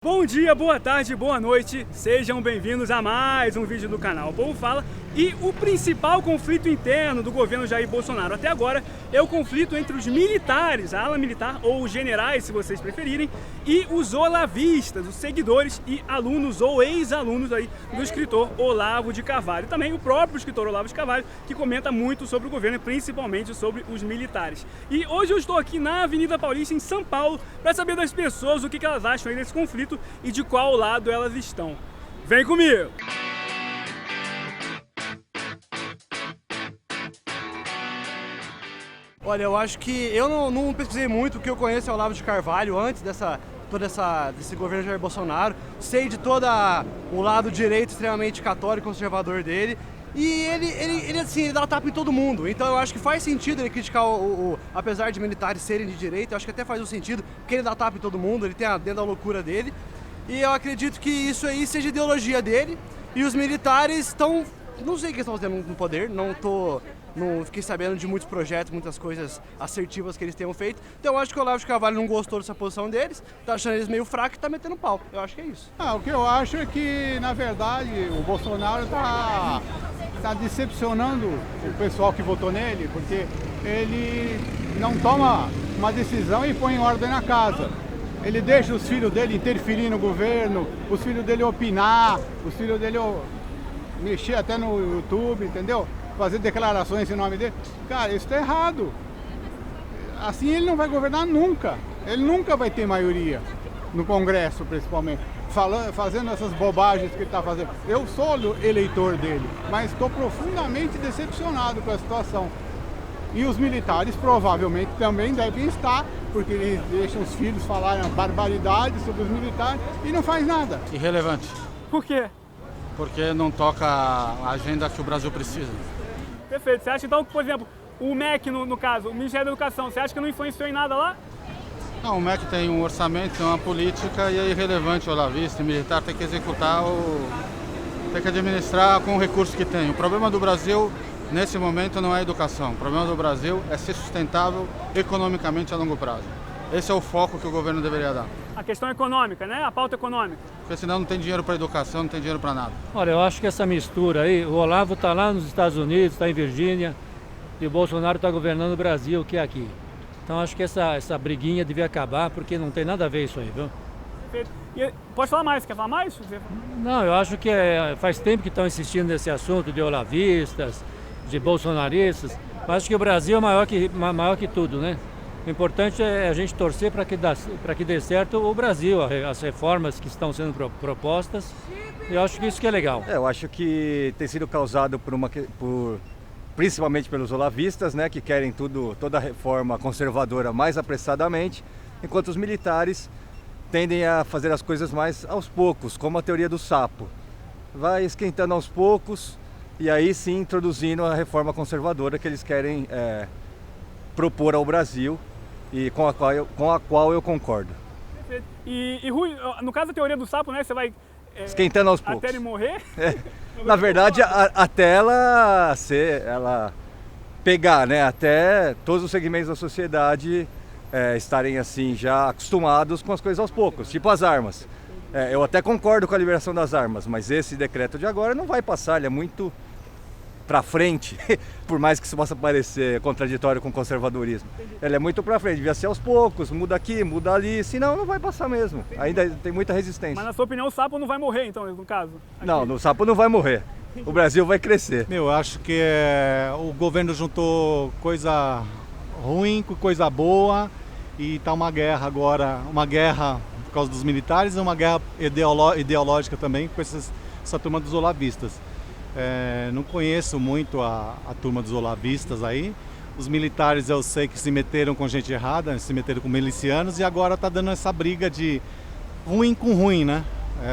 Bom dia, boa tarde, boa noite, sejam bem-vindos a mais um vídeo do canal O Povo Fala. E o principal conflito interno do governo Jair Bolsonaro até agora é o conflito entre os militares, a ala militar ou os generais, se vocês preferirem, e os olavistas, os seguidores e alunos ou ex-alunos aí do escritor Olavo de Carvalho. Também o próprio escritor Olavo de Carvalho, que comenta muito sobre o governo e principalmente sobre os militares. E hoje eu estou aqui na Avenida Paulista, em São Paulo, para saber das pessoas o que elas acham aí desse conflito e de qual lado elas estão. Vem comigo! Olha, eu acho que eu não pesquisei muito, o que eu conheço é o Olavo de Carvalho antes desse governo Jair Bolsonaro. Sei de todo o lado direito extremamente católico e conservador dele. E ele dá tapa em todo mundo, então eu acho que faz sentido ele criticar apesar de militares serem de direita, eu acho que até faz um sentido, porque ele dá tapa em todo mundo, ele tem dentro da loucura dele. E eu acredito que isso aí seja ideologia dele, e os militares estão, não sei o que estão fazendo no poder, não fiquei sabendo de muitos projetos, muitas coisas assertivas que eles tenham feito. Então eu acho que o Olavo de Carvalho não gostou dessa posição deles, tá achando eles meio fracos e tá metendo pau. Eu acho que é isso. O que eu acho é que, na verdade, o Bolsonaro tá decepcionando o pessoal que votou nele, porque ele não toma uma decisão e põe em ordem na casa. Ele deixa os filhos dele interferir no governo, os filhos dele opinar, os filhos dele mexer até no YouTube, entendeu? Fazer declarações em nome dele. Cara, isso tá errado. Assim ele não vai governar nunca. Ele nunca vai ter maioria no Congresso, principalmente. Fazendo essas bobagens que ele está fazendo. Eu sou eleitor dele, mas estou profundamente decepcionado com a situação. E os militares provavelmente também devem estar, porque eles deixam os filhos falarem barbaridades sobre os militares e não faz nada. Irrelevante. Por quê? Porque não toca a agenda que o Brasil precisa. Perfeito. Você acha então que, por exemplo, o MEC, no caso, o Ministério da Educação, você acha que não influenciou em nada lá? Não, o MEC tem um orçamento, tem uma política e é irrelevante o olavista, o militar tem que executar, tem que administrar com o recurso que tem. O problema do Brasil, nesse momento, não é a educação. O problema do Brasil é ser sustentável economicamente a longo prazo. Esse é o foco que o governo deveria dar. A questão econômica, né? A pauta econômica. Porque senão não tem dinheiro para educação, não tem dinheiro para nada. Olha, eu acho que essa mistura aí, o Olavo está lá nos Estados Unidos, está em Virgínia, e o Bolsonaro está governando o Brasil, que é aqui. Então acho que essa briguinha devia acabar, porque não tem nada a ver isso aí, viu? Perfeito. E, pode falar mais? Quer falar mais? Não, eu acho que faz tempo que estão insistindo nesse assunto de olavistas, de bolsonaristas, mas acho que o Brasil é maior que tudo, né? O importante é a gente torcer para que dê certo o Brasil, as reformas que estão sendo propostas, e eu acho que isso que é legal. Eu acho que tem sido causado principalmente pelos olavistas, né, que querem toda a reforma conservadora mais apressadamente, enquanto os militares tendem a fazer as coisas mais aos poucos, como a teoria do sapo. Vai esquentando aos poucos e aí sim introduzindo a reforma conservadora que eles querem propor ao Brasil e com a qual eu concordo. Perfeito. E Rui, no caso da teoria do sapo, né, você vai... esquentando aos poucos. Até ele morrer? Na verdade, até ela pegar, né? Até todos os segmentos da sociedade estarem assim já acostumados com as coisas aos poucos, tipo as armas. Eu até concordo com a liberação das armas, mas esse decreto de agora não vai passar, ele é muito para frente, por mais que isso possa parecer contraditório com o conservadorismo. Ele é muito para frente, devia ser aos poucos, muda aqui, muda ali, senão não vai passar mesmo. Ainda tem muita resistência. Mas na sua opinião o sapo não vai morrer então, no caso? Aqui. Não, o sapo não vai morrer. O Brasil vai crescer. Eu acho que o governo juntou coisa ruim com coisa boa e tá uma guerra agora, uma guerra por causa dos militares e uma guerra ideológica também com essa turma dos olavistas. Não conheço muito a turma dos olavistas aí. Os militares eu sei que se meteram com gente errada, se meteram com milicianos e agora tá dando essa briga de ruim com ruim, né?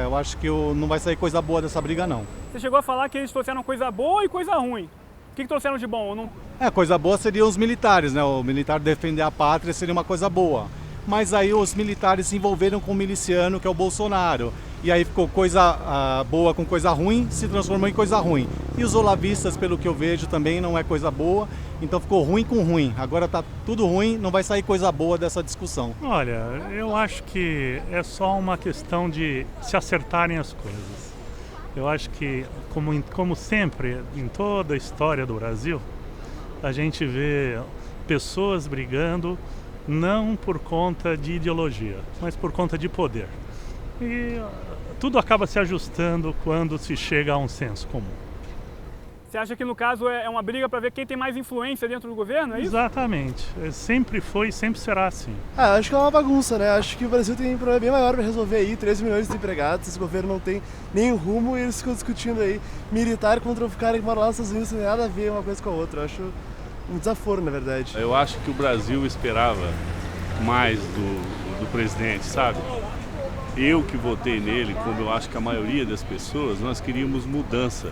Eu acho que não vai sair coisa boa dessa briga, não. Você chegou a falar que eles trouxeram coisa boa e coisa ruim. O que trouxeram de bom? Ou não? Coisa boa seriam os militares, né? O militar defender a pátria seria uma coisa boa. Mas aí os militares se envolveram com o miliciano, que é o Bolsonaro. E aí ficou coisa boa com coisa ruim, se transformou em coisa ruim. E os olavistas, pelo que eu vejo, também não é coisa boa. Então ficou ruim com ruim. Agora está tudo ruim, não vai sair coisa boa dessa discussão. Olha, eu acho que é só uma questão de se acertarem as coisas. Eu acho que, como sempre, em toda a história do Brasil, a gente vê pessoas brigando não por conta de ideologia, mas por conta de poder. E tudo acaba se ajustando quando se chega a um senso comum. Você acha que no caso é uma briga para ver quem tem mais influência dentro do governo, é isso? Exatamente. Sempre foi e sempre será assim. Acho que é uma bagunça, né? Acho que o Brasil tem um problema bem maior para resolver aí, 13 milhões de desempregados, esse governo não tem nenhum rumo e eles ficam discutindo aí militar contra o cara que mora lá nos Estados Unidos, não tem nada a ver uma coisa com a outra. Eu acho um desaforo, na verdade. Eu acho que o Brasil esperava mais do presidente, sabe? Eu que votei nele, como eu acho que a maioria das pessoas, nós queríamos mudança.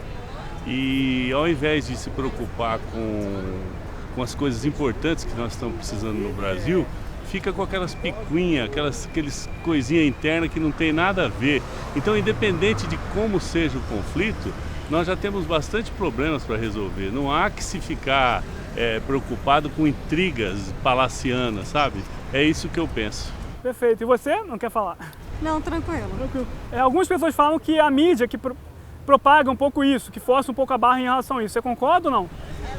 E ao invés de se preocupar com as coisas importantes que nós estamos precisando no Brasil, fica com aquelas picuinhas, aqueles coisinhas internas que não tem nada a ver. Então, independente de como seja o conflito, nós já temos bastante problemas para resolver. Não há que se ficar preocupado com intrigas palacianas, sabe? É isso que eu penso. Perfeito. E você? Não quer falar? Não, tranquilo. Algumas pessoas falam que a mídia que propaga um pouco isso, que força um pouco a barra em relação a isso. Você concorda ou não?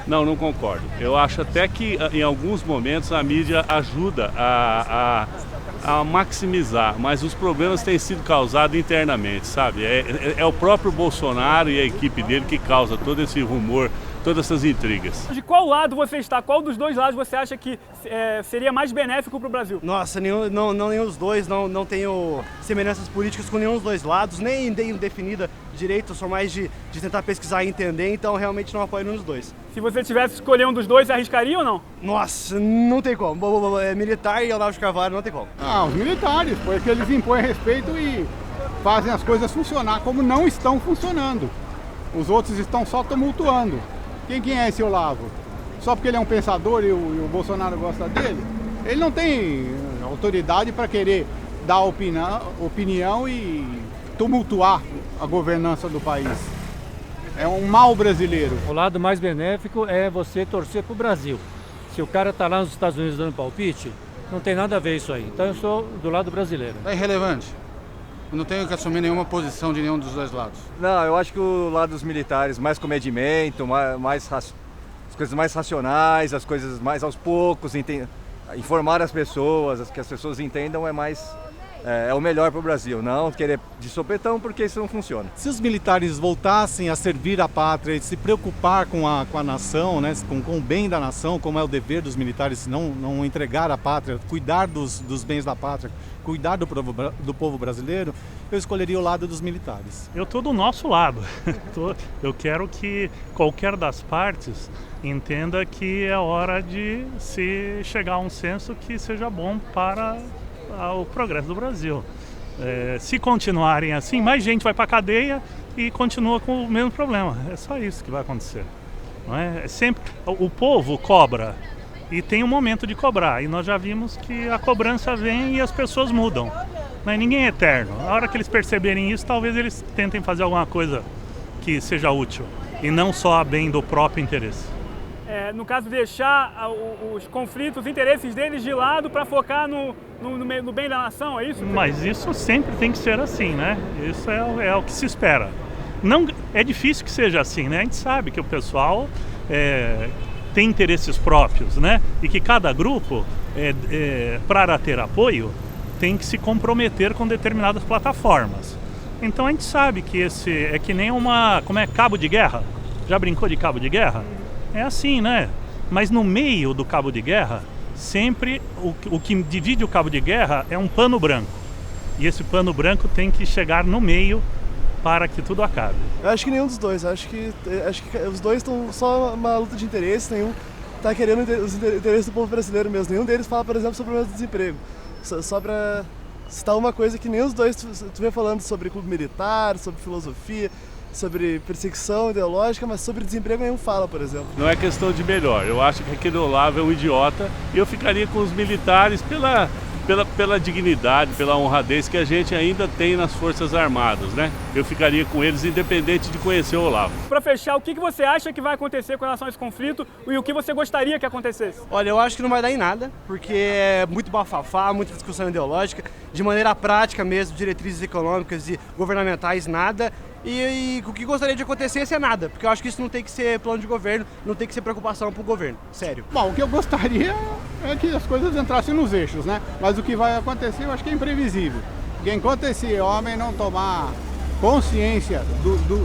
Não, não concordo. Eu acho até que em alguns momentos a mídia ajuda a maximizar, mas os problemas têm sido causados internamente, sabe? É o próprio Bolsonaro e a equipe dele que causa todo esse rumor, todas essas intrigas. De qual lado você está? Qual dos dois lados você acha que seria mais benéfico para o Brasil? Nossa, nenhum dos dois, não tenho semelhanças políticas com nenhum dos dois lados, nem definida direito, eu sou mais de tentar pesquisar e entender, então realmente não apoio nenhum dos dois. Se você tivesse que escolher um dos dois, você arriscaria ou não? Nossa, não tem como. Militar e Olavo de Carvalho, não tem como. Os militares, porque eles impõem respeito e fazem as coisas funcionar como não estão funcionando. Os outros estão só tumultuando. Quem é esse Olavo? Só porque ele é um pensador e o Bolsonaro gosta dele? Ele não tem autoridade para querer dar opinião e tumultuar a governança do país. É um mal brasileiro. O lado mais benéfico é você torcer para o Brasil. Se o cara está lá nos Estados Unidos dando palpite, não tem nada a ver isso aí. Então eu sou do lado brasileiro. É irrelevante. Eu não tenho que assumir nenhuma posição de nenhum dos dois lados. Não, eu acho que o lado dos militares, mais comedimento, as coisas mais racionais, as coisas mais aos poucos, informar as pessoas, que as pessoas entendam é o melhor para o Brasil, não querer de sopetão, porque isso não funciona. Se os militares voltassem a servir a pátria e se preocupar com a nação, né, com o bem da nação, como é o dever dos militares, não entregar a pátria, cuidar dos bens da pátria, cuidar do povo brasileiro, eu escolheria o lado dos militares. Eu estou do nosso lado. Eu quero que qualquer das partes entenda que é hora de se chegar a um senso que seja bom para o progresso do Brasil. Se continuarem assim, mais gente vai para a cadeia e continua com o mesmo problema. É só isso que vai acontecer. Não é? Sempre o povo cobra e tem um momento de cobrar. E nós já vimos que a cobrança vem e as pessoas mudam. Mas ninguém é eterno. Na hora que eles perceberem isso, talvez eles tentem fazer alguma coisa que seja útil e não só a bem do próprio interesse. No caso, deixar os conflitos, os interesses deles de lado para focar no bem da nação, é isso? Mas isso sempre tem que ser assim, né? Isso é o que se espera. Não, é difícil que seja assim, né? A gente sabe que o pessoal tem interesses próprios, né? E que cada grupo, para ter apoio, tem que se comprometer com determinadas plataformas. Então a gente sabe que esse é que nem cabo de guerra. Já brincou de cabo de guerra? É assim, né? Mas no meio do cabo de guerra, sempre o que divide o cabo de guerra é um pano branco. E esse pano branco tem que chegar no meio para que tudo acabe. Eu acho que nenhum dos dois. Acho que os dois estão só uma luta de interesse. Nenhum está querendo os interesses do povo brasileiro mesmo. Nenhum deles fala, por exemplo, sobre o problema do desemprego. Só para citar uma coisa que nem os dois tu vê falando sobre clube militar, sobre filosofia, sobre perseguição ideológica, mas sobre desemprego nenhum fala, por exemplo. Não é questão de melhor. Eu acho que aquele Olavo é um idiota e eu ficaria com os militares pela dignidade, pela honradez que a gente ainda tem nas Forças Armadas, né? Eu ficaria com eles independente de conhecer o Olavo. Para fechar, o que você acha que vai acontecer com relação a esse conflito e o que você gostaria que acontecesse? Olha, eu acho que não vai dar em nada, porque é muito bafafá, muita discussão ideológica, de maneira prática mesmo, diretrizes econômicas e governamentais, nada. E o que gostaria de acontecer é nada, porque eu acho que isso não tem que ser plano de governo, não tem que ser preocupação para o governo, sério. Bom, o que eu gostaria é que as coisas entrassem nos eixos, né? Mas o que vai acontecer eu acho que é imprevisível. Porque enquanto esse homem não tomar consciência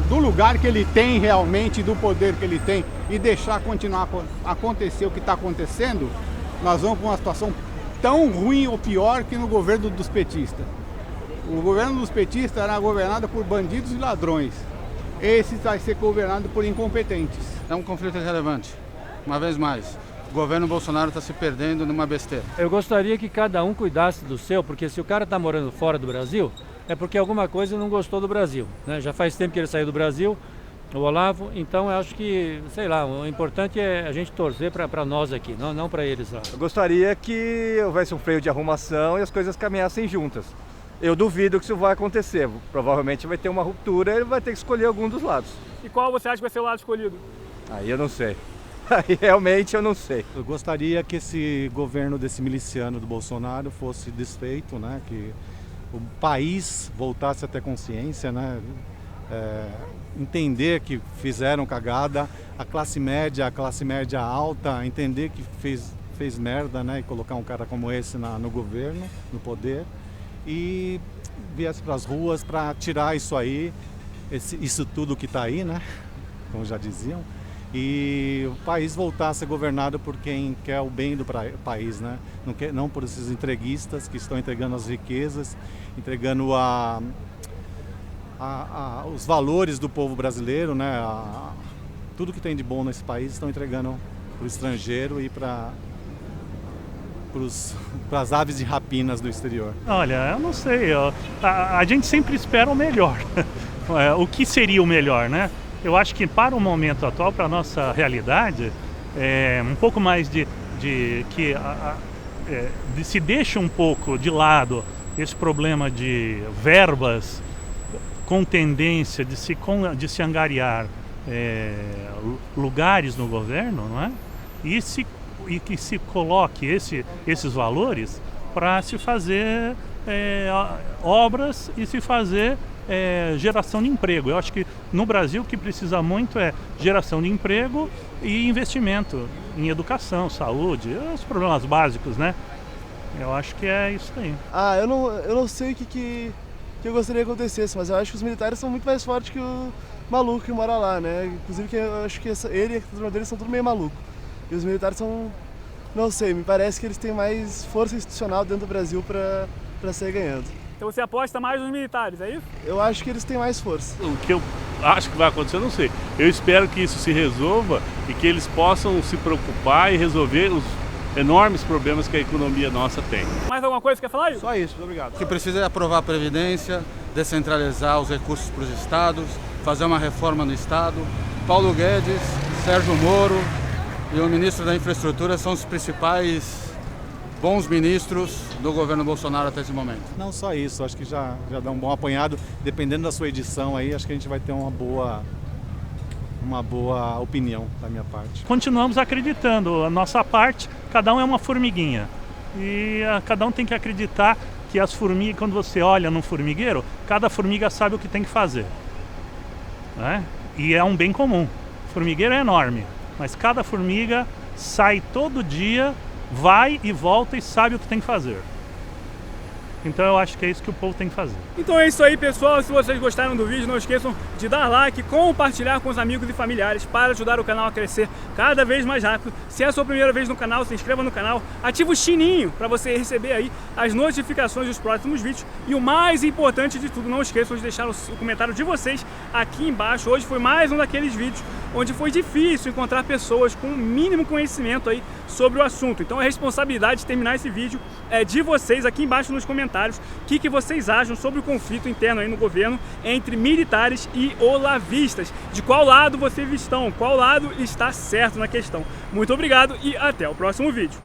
do lugar que ele tem realmente, do poder que ele tem, e deixar continuar a acontecer o que está acontecendo, nós vamos para uma situação tão ruim ou pior que no governo dos petistas. O governo dos petistas era governado por bandidos e ladrões. Esse vai ser governado por incompetentes. É um conflito irrelevante. Uma vez mais, o governo Bolsonaro está se perdendo numa besteira. Eu gostaria que cada um cuidasse do seu, porque se o cara está morando fora do Brasil, é porque alguma coisa não gostou do Brasil, né? Já faz tempo que ele saiu do Brasil, o Olavo, então eu acho que, sei lá, o importante é a gente torcer para nós aqui, não para eles lá. Eu gostaria que houvesse um freio de arrumação e as coisas caminhassem juntas. Eu duvido que isso vai acontecer. Provavelmente vai ter uma ruptura e ele vai ter que escolher algum dos lados. E qual você acha que vai ser o lado escolhido? Aí eu não sei. Aí realmente eu não sei. Eu gostaria que esse governo desse miliciano do Bolsonaro fosse desfeito, né? Que o país voltasse a ter consciência, né? Entender que fizeram cagada, a classe média alta, entender que fez merda, né? E colocar um cara como esse no governo, no poder. E viesse para as ruas para tirar isso aí, isso tudo que está aí, né? Como já diziam, e o país voltar a ser governado por quem quer o bem do país, né? Não por esses entreguistas que estão entregando as riquezas, entregando os valores do povo brasileiro, né? Tudo que tem de bom nesse país estão entregando para o estrangeiro e para as aves de rapinas do exterior. Olha, eu não sei, a gente sempre espera o melhor. O que seria o melhor, né? Eu acho que para o momento atual, para a nossa realidade, um pouco mais de se deixa um pouco de lado esse problema de verbas com tendência de se angariar lugares no governo, não é? E que se coloque esses valores para se fazer obras e se fazer geração de emprego. Eu acho que no Brasil o que precisa muito é geração de emprego e investimento em educação, saúde, os problemas básicos, né? Eu acho que é isso aí. Eu não sei o que eu gostaria que acontecesse, mas eu acho que os militares são muito mais fortes que o maluco que mora lá, né? Inclusive que eu acho que ele e a turma deles são tudo meio maluco. E os militares são, não sei, me parece que eles têm mais força institucional dentro do Brasil para sair ganhando. Então você aposta mais nos militares, é isso? Eu acho que eles têm mais força. O que eu acho que vai acontecer, eu não sei. Eu espero que isso se resolva e que eles possam se preocupar e resolver os enormes problemas que a economia nossa tem. Mais alguma coisa que quer falar, Igor? Só isso, muito obrigado. O que precisa é aprovar a Previdência, descentralizar os recursos para os estados, fazer uma reforma no estado. Paulo Guedes, Sérgio Moro e o ministro da Infraestrutura são os principais bons ministros do governo Bolsonaro até esse momento. Não só isso, acho que já dá um bom apanhado. Dependendo da sua edição aí, acho que a gente vai ter uma boa opinião da minha parte. Continuamos acreditando, a nossa parte, cada um é uma formiguinha. E cada um tem que acreditar que as formigas, quando você olha num formigueiro, cada formiga sabe o que tem que fazer, né? E é um bem comum. O formigueiro é enorme, mas cada formiga sai todo dia, vai e volta e sabe o que tem que fazer. Então eu acho que é isso que o povo tem que fazer. Então é isso aí, pessoal. Se vocês gostaram do vídeo, não esqueçam de dar like, compartilhar com os amigos e familiares para ajudar o canal a crescer cada vez mais rápido. Se é a sua primeira vez no canal, se inscreva no canal, ativa o sininho para você receber aí as notificações dos próximos vídeos. E o mais importante de tudo, não esqueçam de deixar o comentário de vocês aqui embaixo. Hoje foi mais um daqueles vídeos onde foi difícil encontrar pessoas com o mínimo conhecimento aí sobre o assunto. Então a responsabilidade de terminar esse vídeo é de vocês aqui embaixo nos comentários. O que vocês acham sobre o conflito interno aí no governo entre militares e olavistas? De qual lado vocês estão? Qual lado está certo na questão? Muito obrigado e até o próximo vídeo.